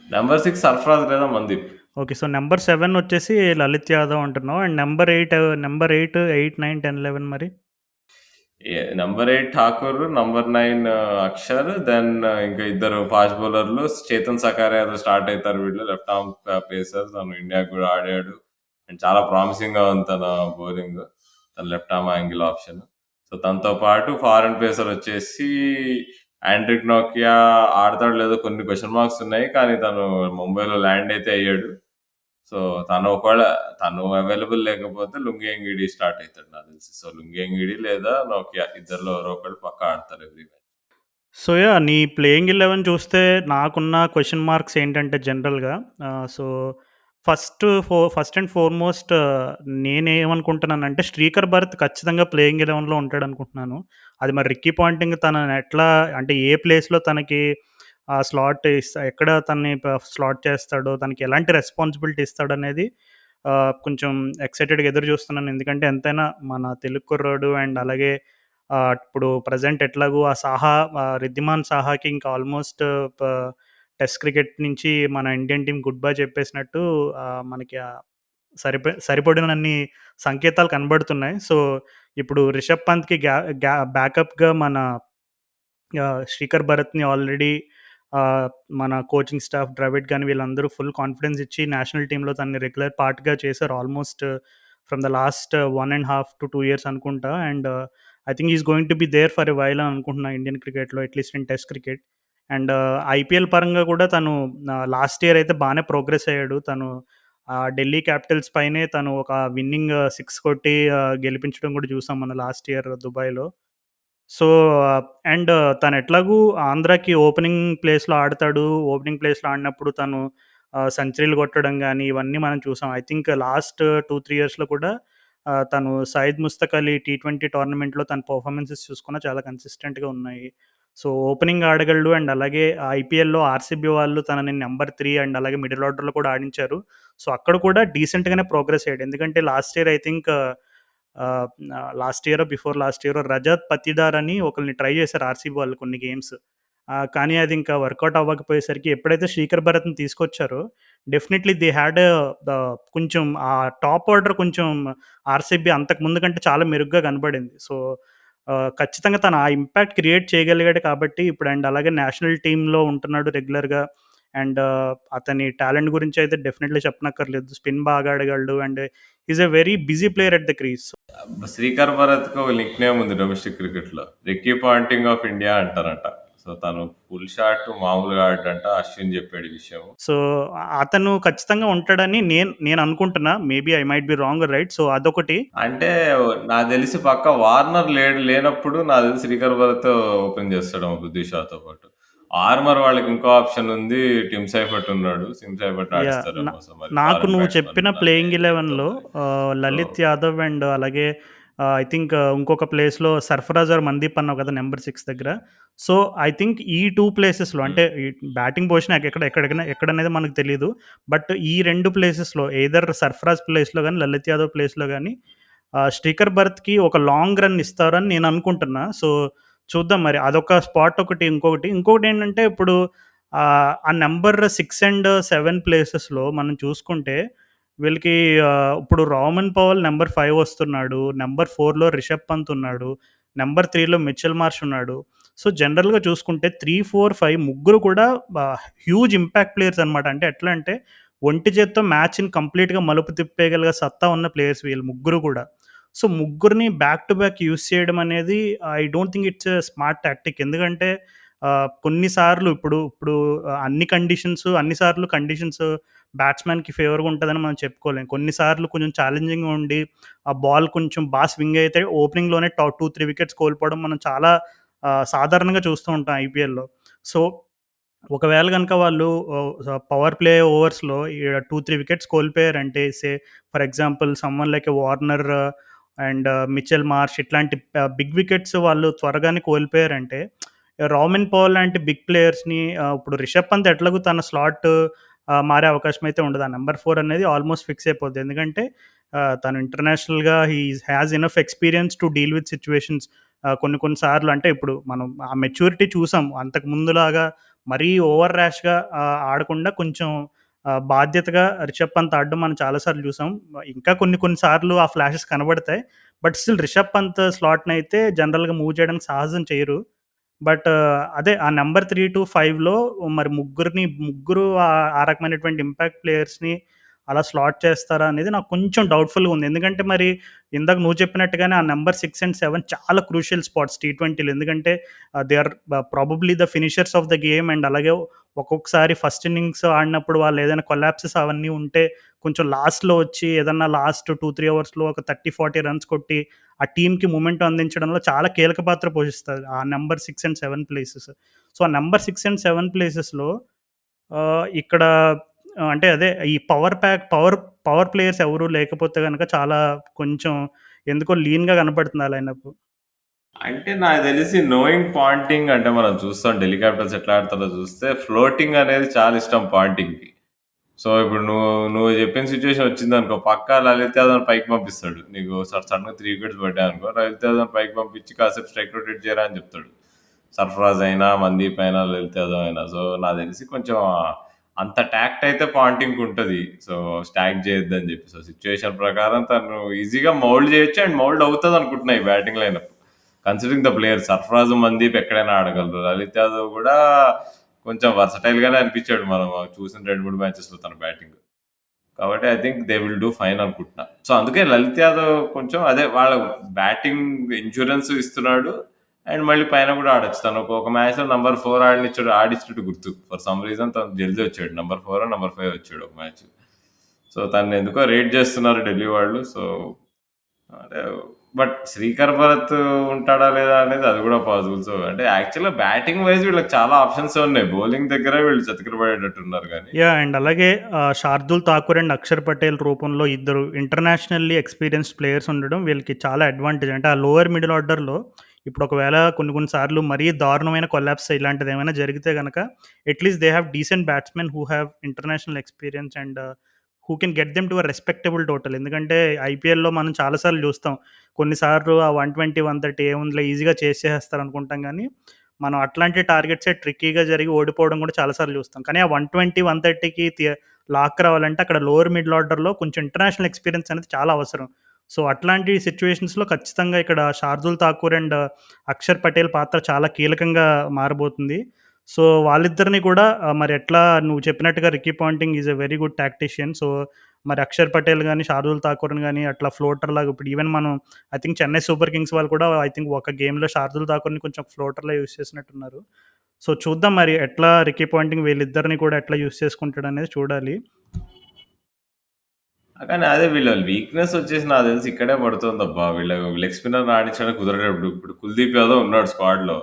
నంబర్ 6 సర్ఫరాజ్ లేదా మందీప్. ఓకే. సో, నంబర్ 7 వచ్చేసి లలిత్ యాదవ్ అంటున్నావు. అండ్ నంబర్ 8, 8, 9, 10, 11 మరి? Number 8 Thakur, number 9 Axar, then ఇంకా ఇద్దరు ఫాస్ట్ బౌలర్లు చేతన్ సకారియాతో స్టార్ట్ అవుతారు వీళ్ళు. లెఫ్ట్ ఆర్మ్ పేసర్, తను ఇండియాకి కూడా ఆడాడు అండ్ చాలా ప్రామిసింగ్ గా ఉంది తన బౌలింగ్. తన left arm angle option. So తనతో పాటు ఫారెన్ పేసర్ వచ్చేసి ఆండ్రిక్ నోకియా ఆడతాడు లేదో కొన్ని క్వశ్చన్ మార్క్స్ ఉన్నాయి, కానీ తను ముంబైలో ల్యాండ్ అయితే అయ్యాడు. సో ఒకవేళ తను అవైలబుల్ లేకపోతే లుంగి ఎంగిడి స్టార్ట్ అవుతాడు నాకు తెలిసి. సో లుంగి ఎంగిడి లేదా నోకియా ఇద్దరిలో ఎవరో ఒకళ్ళు పక్కా ఆడతారు ఎవ్రీ మ్యాచ్. So, yeah! నీ ప్లేయింగ్ 11 చూస్తే నాకున్న క్వెషన్ మార్క్స్ ఏంటంటే జనరల్‌గా సో, ఫస్ట్ అండ్ ఫార్‌మోస్ట్ నేనేమనుకుంటున్నానంటే శ్రీకర్ భరత్ ఖచ్చితంగా ప్లేయింగ్ 11లో ఉంటాడనుకుంటున్నాను. అది మరి రిక్కీ పాంటింగ్ తనని ఎట్లా అంటే ఏ ప్లేస్‌లో తనకి ఎక్కడ తనని స్లాట్ చేస్తాడో, తనకి ఎలాంటి రెస్పాన్సిబిలిటీ ఇస్తాడనేది కొంచెం ఎక్సైటెడ్‌గా ఎదురు చూస్తున్నాను. ఎందుకంటే ఎంతైనా మన తెలుగు కుర్రోడు అండ్ అలాగే ఇప్పుడు ప్రెజెంట్ ఎట్లాగో రిద్దిమాన్ సాహాకి ఇంకా ఆల్మోస్ట్ ప టెస్ట్ క్రికెట్ నుంచి మన ఇండియన్ టీమ్ గుడ్ బై చెప్పేసినట్టు మనకి సరిపడినన్ని సంకేతాలు కనబడుతున్నాయి. సో, ఇప్పుడు రిషబ్ పంత్‌కి గ్యా గ్యా బ్యాకప్‌గా మన శిఖర్ భరత్‌ని ఆల్రెడీ ఆహ్, మన కోచింగ్ స్టాఫ్ ద్రవిడ్ గాని వీళ్ళందరూ ఫుల్ కాన్ఫిడెన్స్ ఇచ్చి నేషనల్ టీమ్‌లో తనని రెగ్యులర్ పార్ట్‌గా చేశారు. Almost from the last 1 ½ to 2 years అనుకుంటా. And I think he is going to be there for a while అని అనుకుంటున్నా ఇండియన్ క్రికెట్‌లో at least in test cricket. And IPL పరంగా కూడా తను లాస్ట్ ఇయర్ అయితే బానే ప్రోగ్రెస్ అయ్యాడు. తను ఢిల్లీ క్యాపిటల్స్ పైనే తను ఒక విన్నింగ్ 6 కొట్టి గెలిపించడం కూడా చూసాం మనం లాస్ట్ ఇయర్ దుబాయ్‌లో. సో, అండ్ తనెట్లాగూ ఆంధ్రాకి ఓపెనింగ్ ప్లేస్‌లో ఆడతాడు. ఓపెనింగ్ ప్లేస్‌లో ఆడినప్పుడు తను సెంచరీలు కొట్టడం గానీ, ఇవన్నీ మనం చూసాం. ఐ థింక్ లాస్ట్ 2, 3 ఇయర్స్‌లో కూడా తను సయీద్ ముస్తక్ అలీ టీ20 టోర్నమెంట్‌లో తన పెర్ఫార్మన్సెస్ చూసుకున్నా చాలా కన్సిస్టెంట్‌గా ఉన్నాయి. సో, ఓపెనింగ్ ఆడగలడు అండ్ అలాగే ఐపీఎల్‌లో ఆర్‌సీబీ వాళ్ళు తనని నంబర్ 3 అండ్ అలాగే మిడిల్ ఆర్డర్‌లో కూడా ఆడించారు. సో, అక్కడ కూడా డీసెంట్‌గానే ప్రోగ్రెస్ అయ్యాడు. ఎందుకంటే last year I think last ఇయరో, బిఫోర్ లాస్ట్ ఇయరో రజత్ పతిదార్ అని ఒకళ్ళని ట్రై చేశారు ఆర్‌సీబీ వాళ్ళు కొన్ని గేమ్స్. కానీ అది ఇంకా వర్కౌట్ అవ్వకపోయేసరికి ఎప్పుడైతే శ్రీకర్ భరత్‌ని తీసుకొచ్చారో డెఫినెట్‌లీ దే హాడ్ కొంచెం టాప్ ఆర్డర్ కొంచెం ఆర్‌సీబీ అంతకు ముందు కంటే చాలా మెరుగ్గా కనబడింది. సో, ఖచ్చితంగా తను ఆ ఇంపాక్ట్ క్రియేట్ చేయగలిగాడు కాబట్టి ఇప్పుడు అండ్ అలాగే నేషనల్ టీమ్‌లో ఉంటున్నాడు రెగ్యులర్‌గా. అండ్ అతని టాలెంట్ గురించి అయితే డెఫినెట్‌లీ చెప్పనక్కర్లేదు. స్పిన్ బాగా ఆడగలడు and he is a very busy player at the crease. Srikar భరత్‌కి ఒక నిక్ నేమ్ ఉంది డొమెస్టిక్ క్రికెట్‌లో. రిక్కీ పాంటింగ్ ఆఫ్ ఇండియా అంటారంట. సో, తను ఫుల్ షాట్ మామూలుగా ఆడడంట. అశ్విన్ చెప్పాడు ఈ విషయం. సో, అతను ఖచ్చితంగా ఉంటాడని నేను అనుకుంటున్నా. Maybe I might be wrong or right. So, అదొకటి. అంటే నాకు తెలిసి పక్కా వార్నర్ లేనప్పుడు నాకు తెలిసి శ్రీకర్ భరత్ ఓపెన్ చేస్తాడేమో పృథ్వీ షాతో పాటు. ఆర్మర్ వాళ్ళకి ఇంకో ఆప్షన్ ఉంది. టిమ్ సైఫర్ట్ ఉన్నాడు. Tim Seifert yeah! ఆడిస్తారేమో. సో, మరి నాకు ఫారెన్ నువ్వు బ్యాట్స్‌మన్ చెప్పిన నన్నే ప్లేయింగ్ చెప్తావు 11లో మరి. సో లలిత్ యాదవ్ అండ్ అలాగే ఐ థింక్ ఇంకొక ప్లేస్‌లో సర్ఫరాజ్ ఆర్ మందీప్ అన్నావు కదా! నంబర్ 6 దగ్గర. సో, ఐ థింక్ ఈ 2 ప్లేసెస్‌లో హ్మ్. అంటే ఈ బ్యాటింగ్ పొజిషన్ ఎక్కడనేది మనకు తెలీదు. బట్ ఈ 2 ప్లేసెస్‌లో ఎయిదర్ సర్ఫరాజ్ ప్లేస్‌లో గాని, లలిత్ యాదవ్ ప్లేస్‌లో గాని శ్రీకర్ భరత్‌కి ఒక లాంగ్ రన్ ఇస్తారని నేను అనుకుంటున్నా. సో, చూద్దాం మరి. అదొక స్పాట్ ఒకటి. ఇంకొకటేంటంటే ఇప్పుడు ఆ నంబర్ 6 అండ్ 7 ప్లేసెస్‌లో మనం చూసుకుంటే వీళ్ళకి ఇప్పుడు రామన్ పవల్ నంబర్ 5 వస్తున్నాడు. నంబర్ 4లో రిషబ్ పంత్ ఉన్నాడు. నంబర్ 3లో మిచెల్ మార్ష్ ఉన్నాడు. సో, జనరల్‌గా చూసుకుంటే 3, 4, 5 ముగ్గురు కూడా హ్యూజ్ ఇంపాక్ట్ ప్లేయర్స్ అనమాట. అంటే ఎట్లా అంటే ఒంటి చేత్తో మ్యాచ్‌ని కంప్లీట్‌గా మలుపు తిప్పేయగల సత్తా ఉన్న ప్లేయర్స్ వీళ్ళు ముగ్గురు కూడా. సో, ముగ్గురిని బ్యాక్ టు బ్యాక్ యూజ్ చేయడం అనేది I don't think it's a smart tactic. ఎందుకంటే కొన్ని సార్లు ఇప్పుడు అన్ని సార్లు కండిషన్స్ బ్యాట్స్‌మెన్‌కి ఫేవర్‌గా ఉంటదని మనం చెప్పుకోలేం. కొన్ని సార్లు కొంచెం ఛాలెంజింగ్‌గా ఉండి, ఆ బాల్ కొంచెం స్వింగ్ అయితే ఓపెనింగ్‌లోనే 2, 3 వికెట్స్ కోల్పోవడం మనం చాలా సాధారణంగా చూస్తూ ఉంటాం ఐపీఎల్‌లో. సో, ఒకవేళ గనక వాళ్ళు పవర్ ప్లే ఓవర్స్‌లో 2, 3 వికెట్స్ కోల్పోయారంటే for example someone like Warner and Mitchell Marsh ఇట్లాంటి బిగ్ వికెట్స్ వాళ్ళు త్వరగానే కోల్పోయారంటే, రామన్ పవల్ లాంటి బిగ్ ప్లేయర్స్‌ని ఇప్పుడు రిషబ్ పంత్ ఎట్లాగో తన స్లాట్ మారే అవకాశం అయితే ఉండదు. ఆ నంబర్ 4 అనేది ఆల్మోస్ట్ ఫిక్స్ అయిపోద్ది. ఎందుకంటే తను ఇంటర్నేషనల్‌గా has enough experience to deal with situations. కొన్ని కొన్ని సార్లు అంటే ఇప్పుడు మనం ఆ మెచ్యూరిటీ చూసాం. అంతకు ముందులాగా మరీ ఓవర్ ర్యాష్‌గా ఆడకుండా కొంచెం బాధ్యతగా రిషబ్ పంత్ ఆడడం మనం చాలా సార్లు చూసాం. ఇంకా కొన్ని కొన్ని సార్లు ఆ ఫ్లాషెస్ కనబడతాయి. బట్ స్టిల్ రిషబ్ పంత్ స్లాట్‌నయితే జనరల్‌గా మూవ్ చేయడానికి సాహసం చేయరు. బట్ అదే ఆ నంబర్ 3-5లో మరి ముగ్గురు ఆ రకమైనటువంటి ఇంపాక్ట్ ప్లేయర్స్‌ని అలా స్లాట్ చేస్తారా అనేది నాకు కొంచెం డౌట్‌ఫుల్‌గా ఉంది. ఎందుకంటే మరి ఇందాక నువ్వు చెప్పినట్టుగానే ఆ నంబర్ 6 అండ్ 7 చాలా క్రూషియల్ స్పాట్స్ టీ20లో. ఎందుకంటే they are probably the finishers of the game and అలాగే ఒక్కొక్కసారి ఫస్ట్ ఇన్నింగ్స్ ఆడినప్పుడు వాళ్ళు ఏదైనా కొలాప్సెస్ అవన్నీ ఉంటే కొంచెం లాస్ట్‌లో వచ్చి ఏదన్నా లాస్ట్ 2, 3 ఓవర్స్‌లో ఒక 30, 40 రన్స్ కొట్టి ఆ టీమ్‌కి మొమెంటం అందించడంలో చాలా కీలక పాత్ర పోషిస్తది. ఆ నంబర్ 6 అండ్ 7 ప్లేసెస్. సో, ఆ నంబర్ 6 అండ్ 7 ప్లేసెస్‌లో ఇక్కడ అంటే అదే ఈ పవర్ ప్లేయర్స్ ఎవరు లేకపోతే గనక చాలా కొంచెం ఎందుకో లీన్‌గా కనపడుతుంది ఆ లైనప్. అంటే నాకు తెలిసి నోయింగ్ పాయింటింగ్ అంటే మనం చూస్తాం ఢిల్లీ క్యాపిటల్స్ ఎట్లా ఆడతారో చూస్తే ఫ్లోటింగ్ అనేది చాలా ఇష్టం పాయింటింగ్‌కి. సో, ఇప్పుడు నువ్వు చెప్పిన సిట్యుయేషన్ వచ్చిందనుకో పక్కా లలిత్ యాదవ్‌ని పైకి పంపిస్తాడు. నీకు సడెన్‌గా 3 వికెట్స్ పడ్డాయనుకో లలిత్ యాదవ్‌ని పైకి పంపించి కాసేపు స్ట్రైక్ రొటేట్ చేయరా అని చెప్తాడు. సర్ఫరాజ్ అయినా, మందీప్ అయినా, లలిత్ యాదవ్ అయినా. సో, నాకు తెలిసి కొంచెం అంత టాక్ట్ అయితే పాంటింగ్‌కి ఉంటది. సో, స్టాక్ చేయొద్దని చెప్పి. సో, సిట్యుయేషన్ ప్రకారం తను ఈజీగా మౌల్డ్ చేయొచ్చు అండ్ మౌల్డ్ అవుతదనుకుంటున్నా ఈ batting lineup. Considering the player Sarfaraz, Mandeep ఎక్కడైనా ఆడగలరు. లలిత్ యాదవ్ కూడా కొంచెం వర్సటైల్ గానే అనిపించాడు మనం చూసిన 2, 3 మ్యాచెస్‌లో తన బ్యాటింగ్. కాబట్టి I think they will do fine అనుకుంటున్నా. సో, అందుకే లలిత్ యాదవ్ కొంచెం అదే వాళ్ళ బ్యాటింగ్ ఇన్స్యూరెన్స్ ఇస్తున్నాడు. అండ్ మళ్ళీ పైన కూడా ఆడొచ్చు. తను ఒక మ్యాచ్‌లో నంబర్ 4 ఆడిచ్చినట్టు గుర్తు. ఫర్ సమ్ రీజన్ తను జల్దీ వచ్చాడు. నంబర్ 4 నంబర్ 5 వచ్చాడు ఒక మ్యాచ్. సో, తనని ఎందుకో రేట్ చేస్తున్నారు ఢిల్లీ వాళ్ళు. సో, అంటే బట్ శ్రీకర్ భరత్ ఉంటాడా లేదా అనేది అది కూడా పాజిబుల్. సో, అంటే యాక్చువల్‌గా బ్యాటింగ్ వైస్ వీళ్ళకి చాలా ఆప్షన్స్ ఉన్నాయి. బౌలింగ్ దగ్గర వీళ్ళు చతికిలబడేటట్టున్నారు గానీ అండ్ అలాగే శార్దుల్ ఠాకూర్ అండ్ అక్షర్ పటేల్ రూపంలో ఇద్దరు ఇంటర్నేషనల్లీ ఎక్స్‌పీరియన్స్డ్ ప్లేయర్స్ ఉండడం వీళ్ళకి చాలా అడ్వాంటేజ్. అంటే ఆ లోయర్ మిడిల్ ఆర్డర్‌లో ఇప్పుడు ఒకవేళ కొన్ని కొన్ని సార్లు మరీ దారుణమైన కొలాప్స్ ఇలాంటిదేమైనా జరిగితే గనక at least they have decent batsmen who have international experience and who can get them to a respectable total. ఎందుకంటే ఐపీఎల్‌లో మనం చాలా సార్లు చూస్తాం. కొన్నిసార్లు ఆ 120, 130 ఏముందిలే ఈజీగా చేసేస్తారనుకుంటాం గానీ, మనం అట్లాంటి టార్గెట్సే ట్రిక్కీగా జరిగి ఓడిపోవడం కూడా చాలా సార్లు చూస్తాం. కానీ ఆ 120, 130కి లాక్ రావాలంటే అక్కడ లోవర్ మిడిల్ ఆర్డర్‌లో కొంచెం ఇంటర్నేషనల్ ఎక్స్‌పీరియన్స్ అనేది చాలా అవసరం. సో, అట్లాంటి సిట్యుయేషన్స్‌లో ఖచ్చితంగా ఇక్కడ శార్దుల్ ఠాకూర్ అండ్ అక్షర్ పటేల్ పాత్ర చాలా కీలకంగా మారబోతుంది. సో, వాళ్ళిద్దరిని కూడా మరి ఎట్లా నువ్వు చెప్పినట్టుగా Ricky Ponting is a very good tactician. So, మరి అక్షర్ పటేల్ గాని, శార్దుల్ ఠాకూర్‌ని గాని అట్లా ఫ్లోటర్‌లాగా ఇప్పుడు ఈవెన్ మనం I think Chennai super Kings వాళ్ళు కూడా ఐ థింక్ ఒక గేమ్‌లో శార్దుల్ ఠాకూర్‌ని కొంచెం ఫ్లోటర్‌లా యూజ్ చేసినట్టున్నారు. సో, చూద్దాం మరి ఎట్లా రికీ పాంటింగ్ వీళ్ళిద్దరిని కూడా ఎట్లా యూజ్ చేసుకుంటాడనేది చూడాలి. కానీ అదే వీళ్ళ వీక్‌నెస్ వచ్చేసి నాకు తెలిసి ఇక్కడే పడుతుందబ్బా! వీళ్ళ లెగ్ స్పిన్నర్‌ని ఆడించడానికి కుదరనప్పుడు. ఇప్పుడు కుల్దీప్ యాదవ్ ఉన్నాడు స్క్వాడ్‌లో.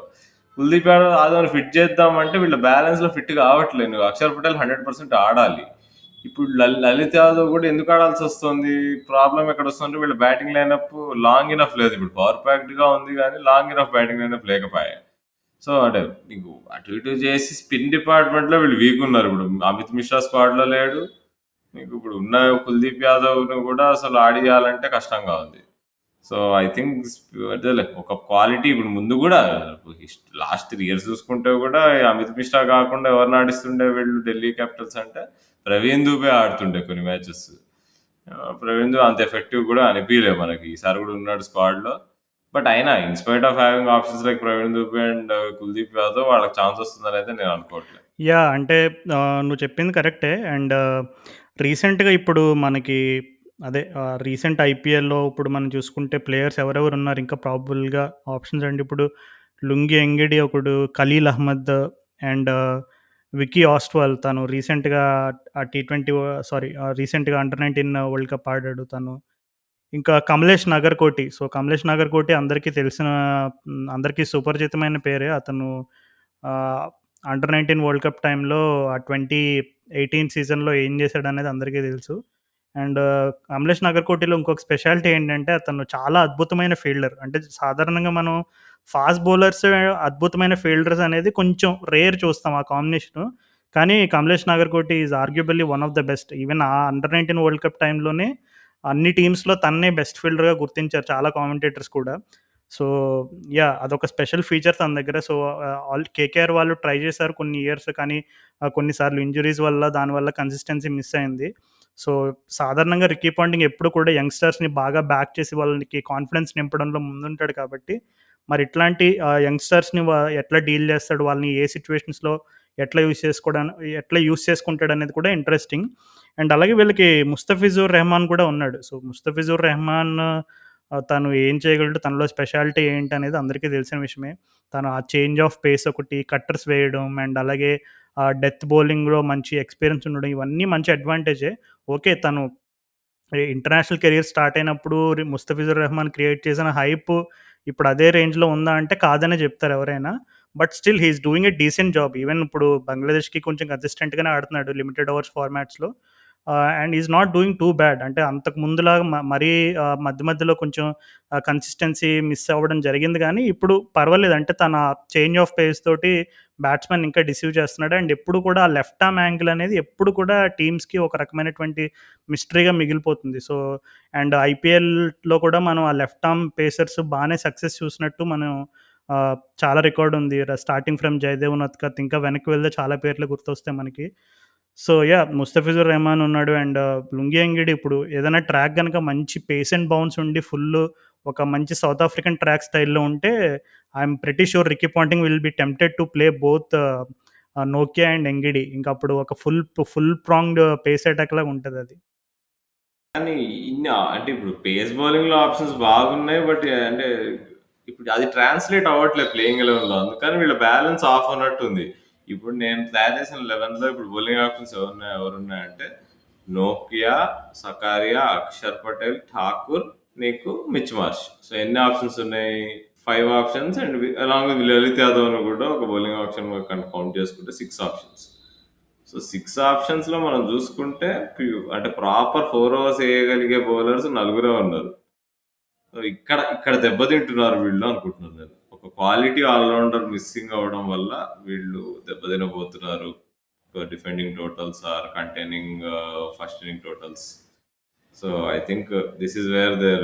కుల్దీప్ యాదవ్‌ని ఫిట్ చేద్దామంటే వీళ్ళ బ్యాలెన్స్‌లో ఫిట్ కావట్లేదు. నువ్వు అక్షర్ పటేల్ 100% ఆడాలి. ఇప్పుడు లలిత్ యాదవ్ కూడా ఎందుకు ఆడాల్సొస్తుంది? ప్రాబ్లమ్ ఎక్కడొస్తుందంటే వీళ్ళ బ్యాటింగ్ లైనప్ లాంగ్ ఇనఫ్ లేదు. ఇప్పుడు పవర్ ప్యాక్డ్‌గా ఉంది గానీ లాంగ్ ఇనఫ్ బ్యాటింగ్ లైనప్ లేకపాయె. సో, అంటే నీకు అటు ఇటు చేసి స్పిన్ డిపార్ట్‌మెంట్‌లో వీళ్ళు వీకున్నారు. ఇప్పుడు అమిత్ మిశ్రా స్క్వాడ్‌లో లేడు. మీకు ఇప్పుడు ఉన్న కుల్దీప్ యాదవ్‌ని కూడా అసలు ఆడియాలంటే కష్టంగా ఉంది. సో, ఐ థింక్ అదేలే ఒక క్వాలిటీ ఇప్పుడు ముందు గూడా లాస్ట్ 3 ఇయర్స్ చూసుకుంటే గూడా అమిత్ మిశ్రా గాకుండా ఎవరిని ఆడిస్తుండే వీళ్ళు ఢిల్లీ క్యాపిటల్స్ అంటే ప్రవీణ్ దూబే ఆడుతుండే కొన్ని మ్యాచెస్. ప్రవీణ్ దూబే అంత ఎఫెక్టివ్ గూడా అనిపియలే మనకి. ఈసారి గూడా ఉన్నాడు స్క్వాడ్‌లో. బట్ అయినా in spite of having options like Praveen Dubey and Kuldeep Yadav వాళ్ళకి ఛాన్స్ వస్తుందనైతే నేను అనుకోవట్లే. యాహ్! అంటే నువ్వు చెప్పింది కరెక్టే. అండ్ రీసెంట్‌గా ఇప్పుడు మనకి అదే రీసెంట్ ఐపీఎల్‌లో ఇప్పుడు మనం చూసుకుంటే ప్లేయర్స్ ఎవరెవరున్నారు ఇంకా ప్రాబబుల్‌గా ఆప్షన్స్ అంటే ఇప్పుడు లుంగి ఎంగిడి ఒకడు, ఖలీల్ అహ్మద్ అండ్ విక్కీ ఆస్ట్‌వాల్ తను రీసెంట్‌గా ఆ టీ20 రీసెంట్‌గా అండర్-19 వరల్డ్ కప్ ఆడాడు తను. ఇంకా కమలేష్ నాగర్‌కోటి. సో, కమలేష్ నాగర్‌కోటి అందరికీ తెలిసిన అందరికీ సుపరిచితమైన పేరే. అతను ఆహ్, అండర్-19 వరల్డ్ కప్ టైమ్‌లో ఆ 2018 సీజన్‌లో ఏం చేశాడనేది అందరికీ తెలుసు. అండ్ కమలేష్ నాగర్‌కోటిలో ఇంకొక స్పెషాలిటీ ఏంటంటే అతను చాలా అద్భుతమైన ఫీల్డర్. అంటే సాధారణంగా మనం ఫాస్ట్ బౌలర్స్, అద్భుతమైన ఫీల్డర్స్ అనేది కొంచెం రేర్ చూస్తాం ఆ కాంబినేషను. కానీ Kamlesh Nagarkoti is arguably one of the best. Even ఆ అండర్-19 వరల్డ్ కప్ టైమ్‌లోనే అన్ని టీమ్స్‌లో తన్నే బెస్ట్ ఫీల్డర్‌గా గుర్తించారు చాలా కామెంటేటర్స్ కూడా. So, yeah! అదొక స్పెషల్ ఫీచర్ తన దగ్గర. సో, కేకేఆర్ వాళ్ళు ట్రై చేశారు కొన్ని ఇయర్స్ కానీ కొన్నిసార్లు ఇంజ్యూరీస్ వల్ల దానివల్ల కన్సిస్టెన్సీ మిస్ అయింది. సో, సాధారణంగా రికీ పాంటింగ్ ఎప్పుడు కూడా యంగ్‌స్టర్స్‌ని బాగా బ్యాక్ చేసి వాళ్ళకి కాన్ఫిడెన్స్ నింపడంలో ముందుంటాడు కాబట్టి, మరి ఇట్లాంటి యంగ్‌స్టర్స్‌ని ఎట్లా డీల్ చేస్తాడు? వాళ్ళని ఏ సిట్యుయేషన్స్‌లో ఎట్లా యూజ్ చేసుకుంటాడనేది కూడా ఇంట్రెస్టింగ్. అండ్ అలాగే వీళ్ళకి ముస్తఫిజుర్ రెహమాన్ కూడా ఉన్నాడు. సో, ముస్తఫిజుర్ రెహమాన్ తను ఏం చేయగలడు? తనలో స్పెషాలిటీ ఏంటనేది అందరికీ తెలిసిన విషయమే. తను ఆ చేంజ్ ఆఫ్ పేస్ ఒకటి, కట్టర్స్ వేయడం అండ్ అలాగే డెత్ బౌలింగ్‌లో మంచి ఎక్స్‌పీరియన్స్ ఉండడం ఇవన్నీ మంచి అడ్వాంటేజే. ఓకే. తను ఇంటర్నేషనల్ కెరియర్ స్టార్ట్ అయినప్పుడు ముస్తఫిజుర్ రెహమాన్ క్రియేట్ చేసిన హైప్ ఇప్పుడు అదే రేంజ్‌లో ఉందా అంటే కాదనే చెప్తారు ఎవరైనా. But still he is doing a decent job. Even ఇప్పుడు బంగ్లాదేశ్‌కి కొంచెం కన్సిస్టెంట్‌గానే ఆడుతున్నాడు లిమిటెడ్ ఓవర్స్ ఫార్మాట్స్‌లో. And is not doing too bad. అంటే అంతకు ముందులాగా మరీ మధ్య మధ్యలో కొంచెం కన్సిస్టెన్సీ మిస్ అవ్వడం జరిగింది గానీ, ఇప్పుడు పర్వాలేదు. అంటే తన చేంజ్ ఆఫ్ పేస్ తోటి బ్యాట్స్‌మెన్ ఇంకా డిసీవ్ చేస్తున్నాడు. అండ్ ఎప్పుడు కూడా ఆ లెఫ్ట్ ఆర్మ్ యాంగిల్ అనేది ఎప్పుడు కూడా టీమ్స్‌కి ఒక రకమైనటువంటి మిస్టరీగా మిగిలిపోతుంది. సో, అండ్ ఐపీఎల్‌లో కూడా మనం ఆ లెఫ్ట్ ఆర్మ్ పేసర్స్ బానే సక్సెస్ చూసినట్టు మనం చాలా రికార్డ్ ఉంది. స్టార్టింగ్ ఫ్రమ్ జయదేవ్ ఉనద్కత్ ఇంకా వెనక్కి వెళ్తే చాలా పేర్లు గుర్తొస్తాయి మనకి. So, yeah! ముస్తఫిజుర్ రెహమాన్ ఉన్నాడు. అండ్ లుంగి ఎంగిడి ఇప్పుడు ఏదైనా ట్రాక్ గనక మంచి పేస్ అండ్ బౌన్స్ ఉండి ఒక మంచి సౌత్ ఆఫ్రికన్ ట్రాక్ స్టైల్‌లో ఉంటే I'm pretty sure Ricky Ponting will be tempted to play both Nokia and Ngidi. ఇంకప్పుడు ఒక ఫుల్ ప్రాంగ్డ్ పేస్ అటాక్ లాగా ఉంటదది. కానీ అంటే ఇప్పుడు పేస్ బౌలింగ్‌లో ఆప్షన్స్ బాగున్నాయి. బట్ అంటే ఇప్పుడు అది ట్రాన్స్‌లేట్ అవ్వట్లేదు ప్లేయింగ్ 11లో. అందుకని వీళ్ళ బ్యాలెన్స్ ఆఫ్ ఉన్నట్టుంది. ఇప్పుడు నేను తయారు చేసిన 11లో ఇప్పుడు బౌలింగ్ ఆప్షన్స్ ఎవరున్నాయంటే నోకియా, సకారియా, అక్షర్ పటేల్, ఠాకూర్, నీకు మిచ్ మార్ష్. సో ఎన్ని ఆప్షన్స్ ఉన్నాయి? 5 options and along with Lalit యాదవ్‌ను కూడా ఒక బౌలింగ్ ఆప్షన్ కౌంట్ చేసుకుంటే 6 ఆప్షన్స్. సో 6 ఆప్షన్స్‌లో మనం చూసుకుంటే అంటే ప్రాపర్ 4 ఓవర్స్ ఏయగలిగే బౌలర్స్ నలుగురే ఉన్నారు. సో ఇక్కడ దెబ్బతింటున్నారు వీళ్ళు అనుకుంటున్నాను నేను. ఒక క్వాలిటీ ఆల్ రౌండర్ మిస్సింగ్ అవ్వడం వల్ల వీళ్ళు దెబ్బతినబోతున్నారు. Defending totals or containing first inning totals. So I think this is where their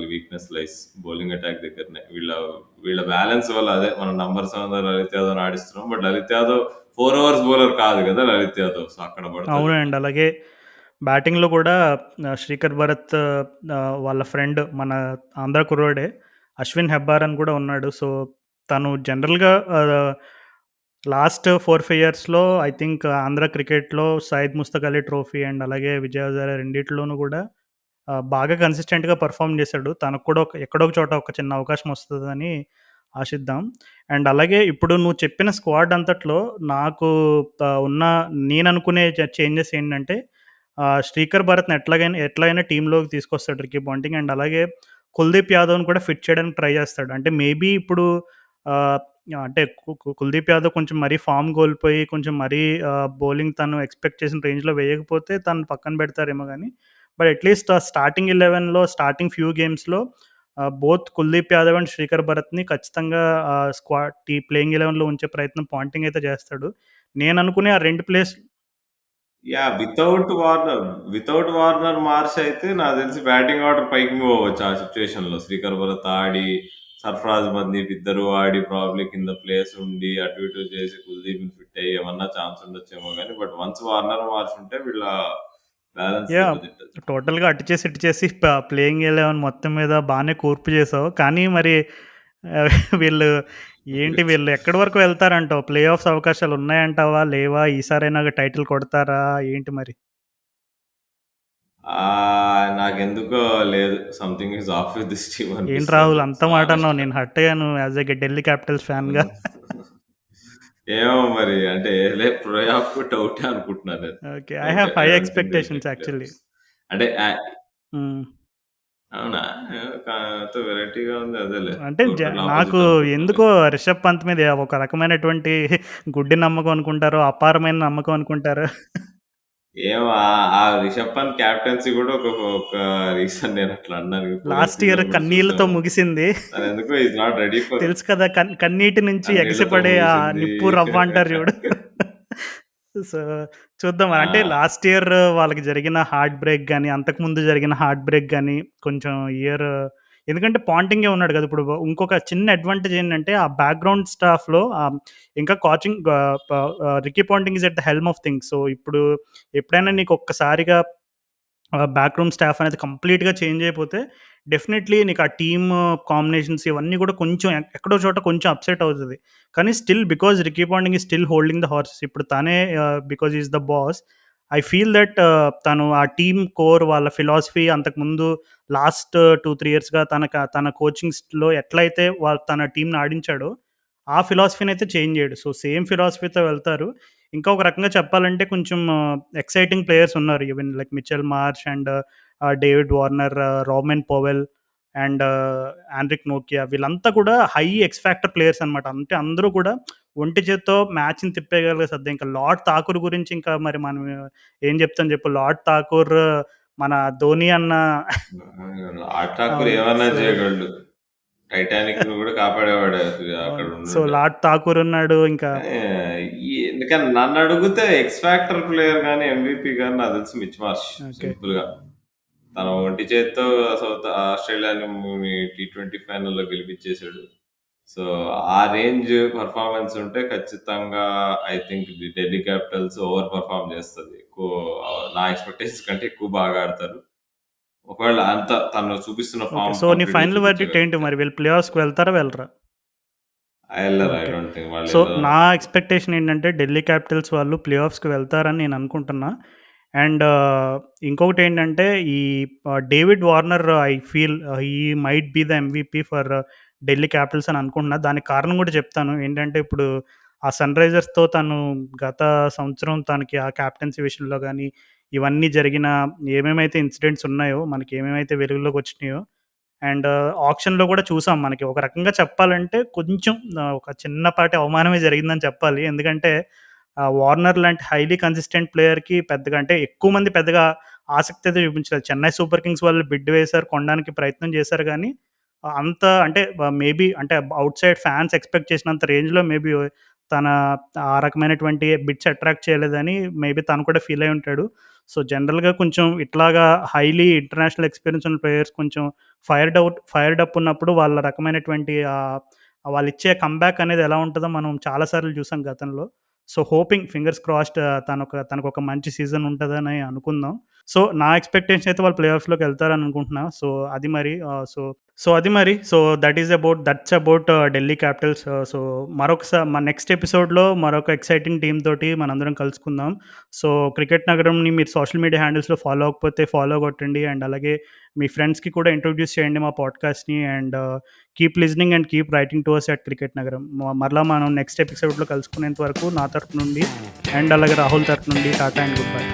weakness lies bowling attack దగ్గరనే. వీళ్ళ బ్యాలెన్స్ వల్ల అదే మనం నంబర్స్ అందరూ లలిత్ యాదవ్‌ని ఆడిస్తున్నాం. But Lalit Yadav 4 overs bowler కాదు కదా! లలిత్ యాదవ్. సో అక్కడ పడతది. అవునండి. అలాగే బ్యాటింగ్‌లో కూడా శ్రీకర్ భరత్ వాళ్ళ ఫ్రెండ్ మన ఆంధ్ర కుర్రోడే అశ్విన్ హెబ్బార్ అని కూడా ఉన్నాడు. సో, తను జనరల్‌గా లాస్ట్ 4, 5 ఇయర్స్‌లో ఐ థింక్ ఆంధ్ర క్రికెట్‌లో సయ్యద్ ముస్తక్ అలీ ట్రోఫీ అండ్ అలాగే విజయ్ హజారే రెండిట్లోనూ కూడా బాగా కన్సిస్టెంట్‌గా పెర్ఫార్మ్ చేశాడు. తనకు కూడా ఎక్కడో ఒక చోట ఒక చిన్న అవకాశం వస్తదని ఆశిద్దాం. అండ్ అలాగే ఇప్పుడు నువ్వు చెప్పిన స్క్వాడ్ అంతట్లో నాకు ఉన్న నేననుకునే చేంజెస్ ఏంటంటే శ్రీకర్ భరత్‌ని ఎట్లైనా టీమ్‌లోకి తీసుకొస్తాడు రికీ పాంటింగ్. అండ్ అలాగే కుల్దీప్ యాదవ్‌ని కూడా ఫిట్ చేయడానికి ట్రై చేస్తాడు. అంటే మేబీ ఇప్పుడు ఆహ్, అంటే కుల్దీప్ యాదవ్ కొంచెం మరీ ఫార్మ్ కోల్పోయి కొంచెం మరీ బౌలింగ్ తను ఎక్స్‌పెక్ట్ చేసిన రేంజ్‌లో వేయకపోతే తనని పక్కన పెడతారేమో గానీ బట్ అట్‌లీస్ట్ ఆ స్టార్టింగ్ 11లో స్టార్టింగ్ ఫ్యూ గేమ్స్‌లో బోత్ కుల్దీప్ యాదవ్ అండ్ శ్రీకర్ భరత్‌ని ఖచ్చితంగా ప్లేయింగ్ 11లో ఉంచే ప్రయత్నం పాంటింగ్ అయితే చేస్తాడు. నేననుకునే ఆ 2 place yeah! Without Warner Marsh అయితే నాకు తెలిసి బ్యాటింగ్ ఆర్డర్ పైకి మూవ్ అవ్వచ్చు ఆ సిట్యుయేషన్‌లో. శ్రీకర్ భరత్ ఆడి, సర్ఫరాజ్, మందీప్ ఇద్దరు ఆడి ప్రాబబ్లీ కింద ప్లేయర్స్ ఉండి అటు ఇటు చేసి కుల్దీప్‌ని ఫిట్ అయ్యి ఏమన్నా ఛాన్స్ ఉండొచ్చేమో గానీ, బట్ వన్స్ వార్నర్ మార్ష్ ఉంటే వీళ్ళ బ్యాలెన్స్ యాహ్! దెబ్బతింటది. టోటల్‌గా అటు చేసి, ఇటు చేసి ప్లేయింగ్ 11 మొత్తం మీద బానే కూర్పు చేసావు. కానీ మరి వీళ్ళు వీళ్ళు ఎక్కడి వరకు వెళ్తారంటావు? ప్లే ఆఫ్స్ అవకాశాలు ఉన్నాయంటావా? లేవా? ఈసారైనా టైటిల్ కొడతారా? ఏంటి మరి? నాకెందుకో లేదు. Something is of with this team ఏంటి అనిపిస్తుంది. రాహుల్ అంత సో, మాట అన్నావు? ఆనెస్ట్‌గా. నేను హర్ట్ అయ్యాను యాస్ ఎ ఢిల్లీ క్యాపిటల్స్ ఫ్యాన్‌గా. హ్మ్. ఏమో మరి అంటే ప్లే ఆఫ్ డౌటే అనుకుంటున్నా నేను. ఓకే. ఐ డౌటే. Have I high don't think they will expectations make play actually. Offs. అంటే హ్మ్. అవునా? ఎంతో వెరైటీగా ఉంది అదేలే. అంటే టోటల్ నాకు అపోజిట్ అనుకుంటున్నా ఎందుకో నేను. రిషబ్ పంత్ మీద ఒక రకమైనటువంటి గుడ్డి నమ్మకం అనుకుంటారో, అపారమైన నమ్మకం అనుకుంటారో. ఏమో ఆ రిషబ్ పంత్ క్యాప్టెన్సీ కూడా ఒక రీజన్ నేను అట్లా అనడానికి. పోయిన లాస్ట్ ఇయర్ సీజన్ కూడా కన్నీళ్లతో చూసాము. ముగిసింది. తనెందుకో ఈస్ నాట్ రెడీ ఫర్ తెలుసు కదా! కన్నీటి నుంచి కన్నీళ్లతో ఎగసిపడే ఆ ముగిసింది. నిప్పు రవ్వ అంటారు చూడు. సో, చూద్దాం మరి. అంటే ఆ! లాస్ట్ ఇయర్ వాళ్ళకి జరిగిన హార్ట్ బ్రేక్ గాని, అంతకుముందు జరిగిన హార్ట్ బ్రేక్ గాని, కొంచెం ఇయర్ ఎందుకంటే పాంటింగే ఉన్నాడు కదా! ఇప్పుడు ఇంకొక చిన్న అడ్వాంటేజ్ ఏంటంటే, ఆ బ్యాక్‌గ్రౌండ్ స్టాఫ్‌లో ఇంకా coaching Ricky Ponting is at the helm of things. So, ఇప్పుడు ఎప్పుడైనా నీకు ఒక్కసారిగా బ్యాక్ రూమ్ స్టాఫ్ అనేది కంప్లీట్‌గా చేంజ్ అయిపోతే, డెఫినెట్‌లీ నీకు ఆ టీమ్ కాంబినేషన్స్ ఇవన్నీ కూడా కొంచెం ఎక్కడో చోట కొంచెం అప్‌సెట్ అవుతది. కానీ still because Ricky Ponting is still holding the horses. ఇప్పుడు తనే because he is the boss. I feel that తను ఆ టీమ్ కోర్ వాళ్ళ ఫిలాసఫీ అంతకుముందు లాస్ట్ 2, 3 ఇయర్స్‌గా తన కోచింగ్స్‌లో ఎట్లయితే తన టీమ్‌ని ఆడించాడో, ఆ ఫిలాసఫీనయితే చేంజ్ చేయడు. సో, సేమ్ ఫిలాసఫీతో వెళ్తారు. ఇంకా ఒక రకంగా చెప్పాలంటే కొంచెం ఎక్సైటింగ్ ప్లేయర్స్ ఉన్నారు. Even like Mitchell Marsh and David Warner, Roman Powell and Anrich Nokia వీళ్ళంతా కూడా హై ఎక్స్ ఫ్యాక్టర్ ప్లేయర్స్ అనమాట. అంటే అందరూ కూడా ఒంటి చేత్తో మ్యాచ్‌ని తిప్పేయగలిగే సత్తా. ఇంకా లార్డ్ ఠాకూర్ గురించి ఇంకా మరి మనం ఏం చెప్తాం చెప్పు. లార్డ్ ఠాకూర్ మన ధోని అన్న ఆర్ట్ ఠాకూర్ అవును. ఏమన్నా సో చేయగలడు. 'టైటానిక్‌ని' కూడా కాపాడేవాడు అక్కడ అవును. సో ఉండుంటే. లార్డ్ ఠాకూర్ ఉన్నాడు. ఇంకా కానీ కానీ నన్నడిగితే ఎక్స్ ఫ్యాక్టర్ ప్లేయర్ గాని, ఎంవీపీ గాని నాకు తెలిసి మిచ్ మార్ష్ ఓకే. సింపుల్‌గా. తన ఒంటి చేత్తో ఆస్ట్రేలియాని టీ20 ఫైనల్‌లో గెలిపించేసాడు. సో, ఆ రేంజ్ పెర్ఫార్మన్స్ ఉంటే ఖచ్చితంగా I think the Delhi Capitals over perform చేస్తది. నా ఎక్స్‌పెక్టేషన్స్ కంటే ఎక్కువ బాగా ఆడతారు. ఒకవేళ తను చూపిస్తున్న ఓకే. ఫార్మ్ సో నీ కంప్లీట్‌గా ఫైనల్ వర్డిక్ట్ ఏంటి చూపించగలిగితే. మరి? వీళ్ళు ప్లే ఆఫ్స్‌కి వెళ్తారా? వెళ్ళరా? ఎళ్లరు. I okay. Don't think so, నా వాళ్ళెళ్ళరనుకుంటున్నా. ఎక్స్‌పెక్టేషన్ ఏంటంటే ఢిల్లీ క్యాపిటల్స్ వాళ్ళు ప్లే ఆఫ్స్‌కి వెళ్తారని నేను అనుకుంటున్నా. అండ్ ఇంకొకటేంటంటే ఈ David Warner I feel he might be the MVP for Delhi Capitals అని అనుకుంటున్నా. దానికి కారణం కూడా చెప్తాను. ఏంటంటే ఇప్పుడు ఆ సన్‌రైజర్స్‌తో తను గత సంవత్సరం తనకి ఆ కెప్టెన్సీ విషయంలో గాని, ఇవన్నీ జరిగిన ఏమేమైతే ఇన్సిడెంట్స్ ఉన్నాయో, మనకి ఏమేమైతే వెలుగులోకి వచ్చినాయో అండ్ ఆక్షన్‌లో గూడా చూసాం. మనకి ఒక రకంగా చెప్పాలంటే కొంచెం ఒక చిన్నపాటి అవమానమే జరిగిందని చెప్పాలి. ఎందుకంటే వార్నర్ లాంటి హైలీ కన్సిస్టెంట్ ప్లేయర్‌కి పెద్దగా అంటే ఎక్కువ మంది పెద్దగా ఆసక్తి అయితే చూపించలేదు. చెన్నై సూపర్ కింగ్స్ వాళ్ళు బిడ్ వేశారు. కొనడానికి ప్రయత్నం చేశారు గానీ అంత అంటే మేబీ అంటే ఔట్ సైడ్ ఫ్యాన్స్ ఎక్స్‌పెక్ట్ చేసినంత రేంజ్‌లో మేబీ తన ఆ రకమైనటువంటి బిడ్స్ అట్రాక్ట్ చేయలేదని మేబీ తను కూడా ఫీల్ అయ్యి ఉంటాడు. సో, జనరల్‌గా కొంచెం ఇట్లాగా హైలీ ఇంటర్నేషనల్ ఎక్స్‌పీరియన్స్ ఉన్న ప్లేయర్స్ కొంచెం ఫైర్డ్ అప్ ఉన్నప్పుడు వాళ్ళ రకమైనటువంటి వాళ్ళిచ్చే కమ్‌బ్యాక్ అనేది ఎలా ఉంటదో మనం చాలా సార్లు చూసాం గతంలో. సో, హోపింగ్ ఫింగర్స్ క్రాస్డ్ తనకొక మంచి సీజన్ ఉంటదని అనుకుందాం. సో, నా ఎక్స్‌పెక్టేషన్ అయితే వాళ్ళు ప్లే ఆఫ్స్‌లోకెళ్తారని అనుకుంటున్నా. సో, అది మరి అది మరి. So, that's about Delhi Capitals. So, మన నెక్స్ట్ ఎపిసోడ్‌లో మరొక ఎక్సైటింగ్ టీమ్ తోటి మనందరం కలుసుకుందాం. సో, క్రికెట్ నగరంని మీరు సోషల్ మీడియా హ్యాండిల్స్‌లో ఫాలో అవ్వకపోతే ఫాలో కొట్టండి. అండ్ అలాగే మీ ఫ్రెండ్స్‌కి కూడా ఇంట్రొడ్యూస్ చేయండి మా పాడ్‌కాస్ట్‌ని. And keep listening and keep writing to us at cricket Nagaram. మరలా మనం నెక్స్ట్ ఎపిసోడ్‌లో కలుసుకునేంత వరకు నా తరపు నుండి అండ్ అలాగే రాహుల్ తరపు నుండి టాటా అండ్ గుడ్ బై.